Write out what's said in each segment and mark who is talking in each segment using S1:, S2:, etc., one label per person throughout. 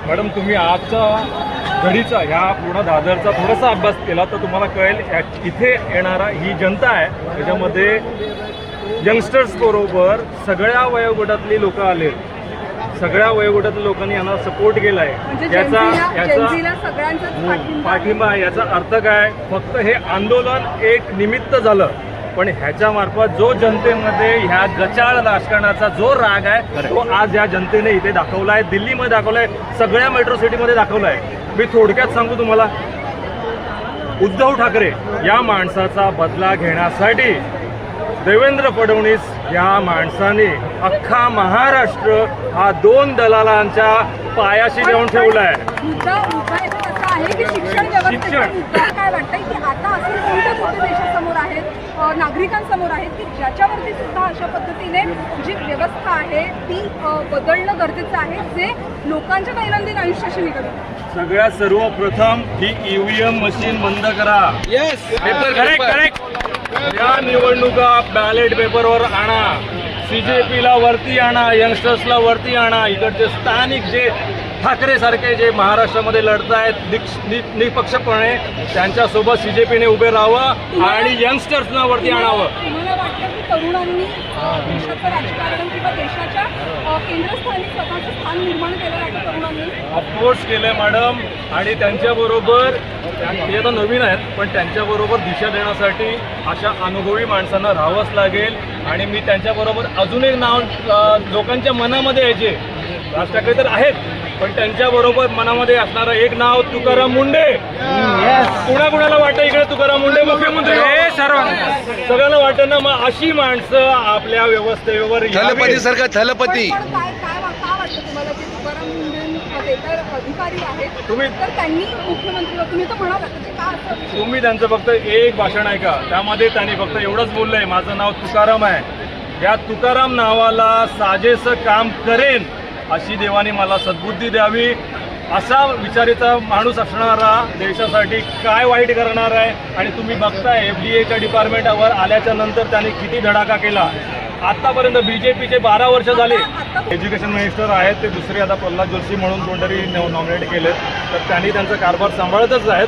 S1: Madam तुम्ही आजचा घडीचा ह्या पूर्ण दादरचा थोडासा अभ्यास केला तर तुम्हाला कळेल इथे येणारा ही जनता आहे त्याच्यामध्ये यंगस्टर्स बरोबर सगळ्या वयोगटातली लोक आले, सगळ्या वयोगटातल्या लोकांनी यांना सपोर्ट केला आहे. याचा पाठिंबा याचा अर्थ काय, फक्त हे आंदोलन एक निमित्त झालं, पण ह्याच्या मार्फत जो जनतेमध्ये ह्या गचाळ राजकारणाचा जो राग आहे तो आज या जनतेने इथे दाखवला आहे, दिल्लीमध्ये दाखवला आहे, सगळ्या मेट्रो सिटीमध्ये दाखवला आहे. मी थोडक्यात सांगू तुम्हाला, उद्धव ठाकरे या माणसाचा बदला घेण्यासाठी देवेंद्र फडणवीस या माणसाने अख्खा महाराष्ट्र हा 2 दलालांच्या पायाशी नेऊन ठेवला आहे.
S2: शिक्षण काय वाटतंय की आता असे कोणते मोठे देशासमोर आहेत, नागरिकांसमोर आहेत की ज्याच्यावरती सुद्धा अशा पद्धतीने जी व्यवस्था आहे ती बदलणं गरजेचं आहे, जे लोकांच्या दैनंदिन आयुष्याशी निगडीत.
S1: सगळ्यात सर्वप्रथम ही ईव्हीएम मशीन बंद करा. करेक्ट. या निवडणुका बॅलेट पेपरवर आणा, CJPला वरती आणा, यंगस्टर्सला वरती आणा. इकडचे स्थानिक जे ठाकरे सारखे जे महाराष्ट्रामध्ये लढतायत निपक्षपणे त्यांच्यासोबत CJPने उभे राहावं आणि यंगस्टर्सना वरती आणावं.
S2: तुम्हाला वाटतं की तरुणांनी देशाचं राजकारण किंवा देशाच्या केंद्रस्थानी स्वतःचं स्थान निर्माण केलं आहे तरुणांनी?
S1: ऑफकोर्स केलंय मॅडम, आणि त्यांच्याबरोबर ते आता नवीन आहेत पण त्यांच्याबरोबर दिशा देण्यासाठी अशा अनुभवी माणसांना राहावंच लागेल. आणि मी त्यांच्याबरोबर अजून एक नाव लोकांच्या मनामध्ये यायचे, राज ठाकरे तर आहेत पण त्यांच्याबरोबर मनामध्ये असणारं एक नाव तुकाराम मुंडे. कुणाला वाटतं इकडे तुकाराम मुंडे मुख्यमंत्री? सगळ्यांना वाटतं ना. मग अशी माणसं आपल्या व्यवस्थेवर
S3: छलपती सारखा छलपती.
S2: अधिकारी आहेत तर त्यांनी मुख्यमंत्री तुम्ही तर म्हणाला
S1: तुम्ही त्यांचं फक्त एक भाषण ऐका, त्यामध्ये त्यांनी फक्त एवढंच बोललंय, माझं नाव तुकाराम आहे. या तुकाराम नावाला साजेसं काम करेन अशी देवाने मला सद्बुद्धी द्यावी. असा विचाराचा माणूस असणारा देशासाठी काय वाईट करणार आहे. आणि तुम्ही बघताय FDAच्या डिपार्टमेंटवर आल्याच्या नंतर त्यांनी किती धडाका केला. आतापर्यंत BJPचे 12 वर्ष झाले. एज्युकेशन मिनिस्टर आहेत ते दुसरे आता प्रल्हाद जोशी म्हणून कोणतरी नॉमिनेट केलेत, तर त्यांनी त्यांचा कारभार सांभाळतच आहेत.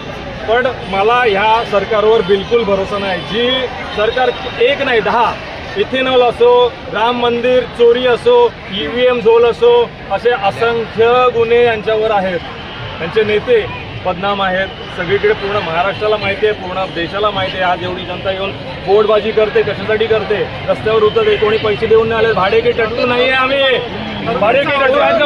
S1: पण मला ह्या सरकारवर बिलकुल भरोसा नाही. जी सरकार 1 नाही 10 इथेनॉल असो, राम मंदिर चोरी असो, EVM झोल असो, असे असंख्य गुन्हे यांच्यावर आहेत. त्यांचे नेते बदनाम आहेत. सगळीकडे पूर्ण महाराष्ट्राला माहिती आहे, पूर्ण देशाला माहिती आहे. आज एवढी जनता येऊन बोटबाजी करते, कशासाठी करते? रस्त्यावर उतरते, कोणी पैसे देऊन नाही आले. भाडे की टट्टू नाही आहे आम्ही, भाडे की टट्टू आहेत का?